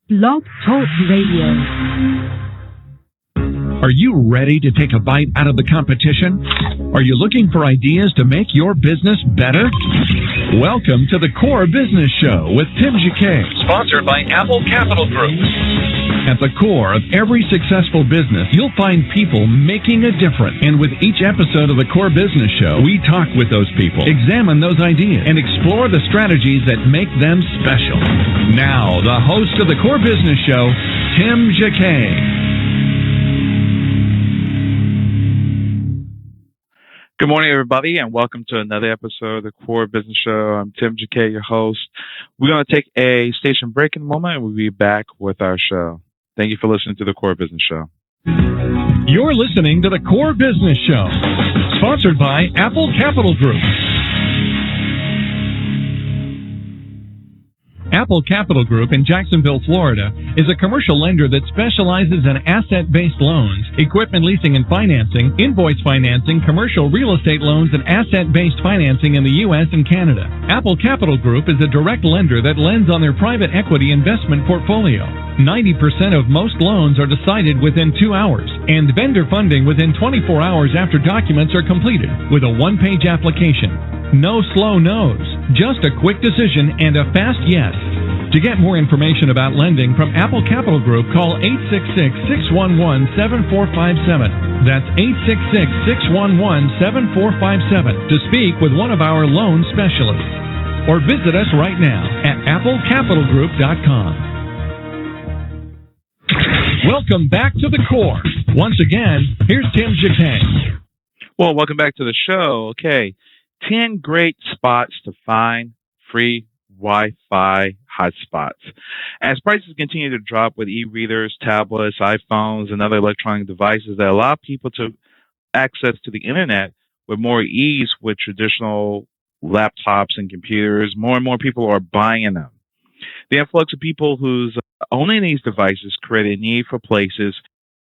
Blog Talk Radio. Are you ready to take a bite out of the competition? Are you looking for ideas to make your business better? Welcome to the Core Business Show with Tim Jacquet, sponsored by Apple Capital Group. At the core of every successful business, you'll find people making a difference. And with each episode of the Core Business Show, we talk with those people, examine those ideas, and explore the strategies that make them special. Now, the host of the Core Business Show, Tim Jacquet. Good morning, everybody, and welcome to another episode of the Core Business Show. I'm Tim Jacquet, your host. We're going to take a station break in a moment, and we'll be back with our show. Thank you for listening to the Core Business Show. You're listening to the Core Business Show, sponsored by Apple Capital Group. Apple Capital Group in Jacksonville, Florida, is a commercial lender that specializes in asset-based loans, equipment leasing and financing, invoice financing, commercial real estate loans, and asset-based financing in the U.S. and Canada. Apple Capital Group is a direct lender that lends on their private equity investment portfolio. 90% of most loans are decided within 2 hours, and vendor funding within 24 hours after documents are completed, with a one-page application. No slow no's, just a quick decision and a fast yes. To get more information about lending from Apple Capital Group, call 866-611-7457. That's 866-611-7457 to speak with one of our loan specialists. Or visit us right now at applecapitalgroup.com. Welcome back to the Core. Once again, here's Tim Jacquet. Well, welcome back to the show. Okay, 10 great spots to find free Wi-Fi hotspots. As prices continue to drop with e-readers, tablets, iPhones, and other electronic devices that allow people to access to the internet with more ease with traditional laptops and computers, more and more people are buying them. The influx of people who's owning these devices create a need for places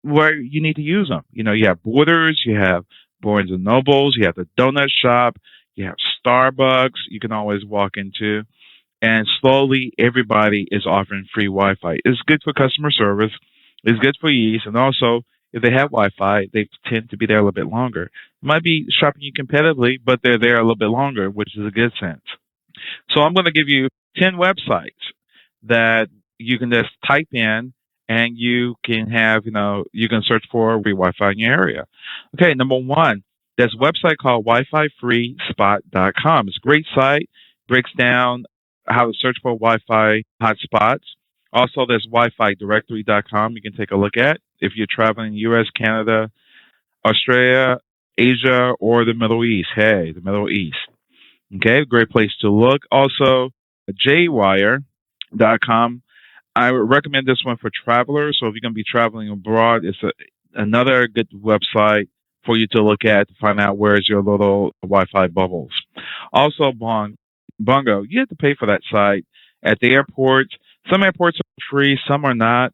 where you need to use them. You know, you have Borders, you have Barnes and Nobles, you have the donut shop, you have Starbucks you can always walk into. And slowly, everybody is offering free Wi-Fi. It's good for customer service. It's good for ease. And also, if they have Wi-Fi, they tend to be there a little bit longer. It might be shopping you competitively, but they're there a little bit longer, which is a good sense. So I'm going to give you 10 websites that you can just type in and you can have, you can search for free Wi-Fi in your area. Okay, number one, there's a website called WiFiFreeSpot.com. It's a great site, breaks down how to search for Wi-Fi hotspots. Also, there's WiFiDirectory.com you can take a look at if you're traveling in the U.S., Canada, Australia, Asia, or the Middle East. Hey, the Middle East. Okay, great place to look. Also, JWire.com. I would recommend this one for travelers. So if you're going to be traveling abroad, it's another good website for you to look at to find out where's your little Wi-Fi bubbles. Also, Bongo, you have to pay for that site at the airport. Some airports are free, some are not.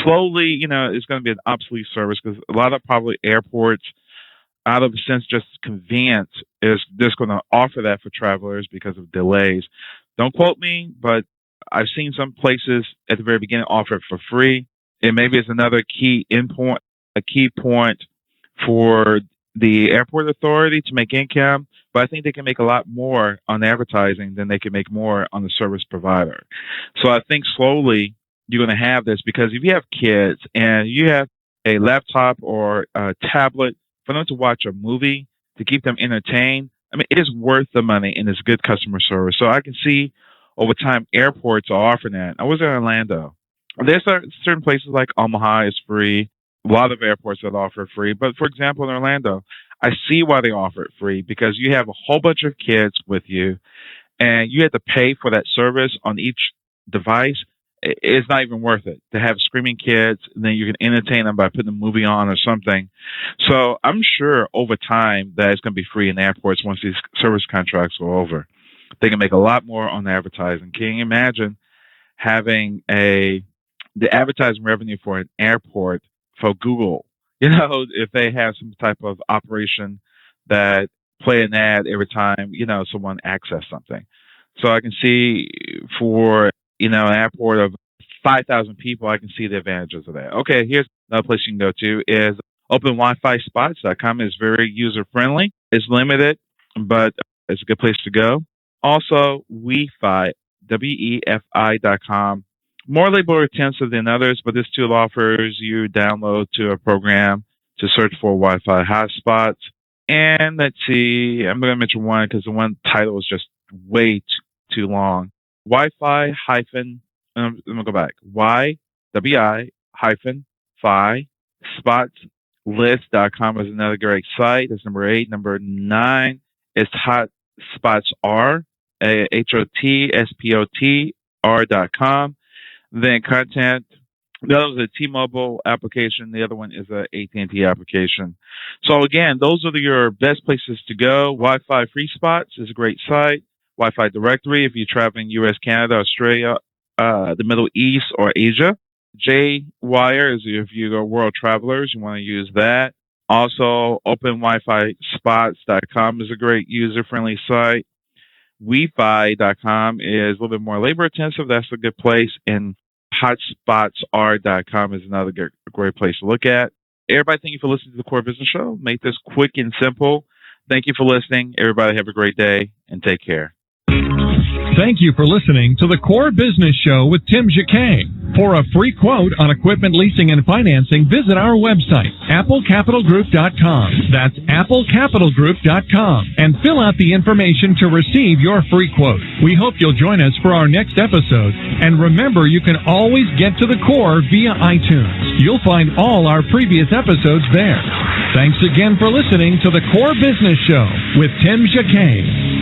Slowly, it's going to be an obsolete service because a lot of probably airports, out of a sense just convenience, is just going to offer that for travelers because of delays. Don't quote me, but I've seen some places at the very beginning offer it for free. And maybe it's another key point for the airport authority to make income, but I think they can make a lot more on advertising than they can make more on the service provider. So I think slowly you're going to have this because if you have kids and you have a laptop or a tablet for them to watch a movie to keep them entertained, I mean, it is worth the money and it's good customer service. So I can see over time airports are offering that. I was in Orlando. There's certain places like Omaha is free. A lot of airports that offer free. But for example, in Orlando, I see why they offer it free because you have a whole bunch of kids with you and you have to pay for that service on each device. It's not even worth it to have screaming kids and then you can entertain them by putting a movie on or something. So I'm sure over time that it's going to be free in airports once these service contracts are over. They can make a lot more on advertising. Can you imagine having the advertising revenue for an airport for Google, if they have some type of operation that play an ad every time, someone access something. So I can see for, an airport of 5,000 people, I can see the advantages of that. Okay, here's another place you can go to is openwifispots.com. It's very user-friendly. It's limited, but it's a good place to go. Also, Wifi, WEFI.com. More labor-intensive than others, but this tool offers you download to a program to search for Wi-Fi hotspots. And let's see, I'm going to mention one because the one title is just way too long. Wi-Fi hyphen, let me go back. YWI hyphen Fi spots list.com is another great site. That's number 8. Number 9 is hotspots R, HOTSPOT.R.com. Then content. The other is a T-Mobile application. The other one is a AT&T application. So again, those are your best places to go. Wi-Fi Free Spots is a great site. Wi-Fi Directory if you're traveling U.S., Canada, Australia, the Middle East, or Asia. J-Wire is if you go world travelers, you want to use that. Also, OpenWiFiSpots.com is a great user-friendly site. Wifi.com is a little bit more labor-intensive. That's a good place. And hotspotsr.com is another great place to look at. Everybody, thank you for listening to the Core Business Show. Make this quick and simple. Thank you for listening. Everybody have a great day and take care. Thank you for listening to the Core Business Show with Tim Jacquet. For a free quote on equipment leasing and financing, visit our website, applecapitalgroup.com. That's applecapitalgroup.com. And fill out the information to receive your free quote. We hope you'll join us for our next episode. And remember, you can always get to the core via iTunes. You'll find all our previous episodes there. Thanks again for listening to the Core Business Show with Tim Jacquet.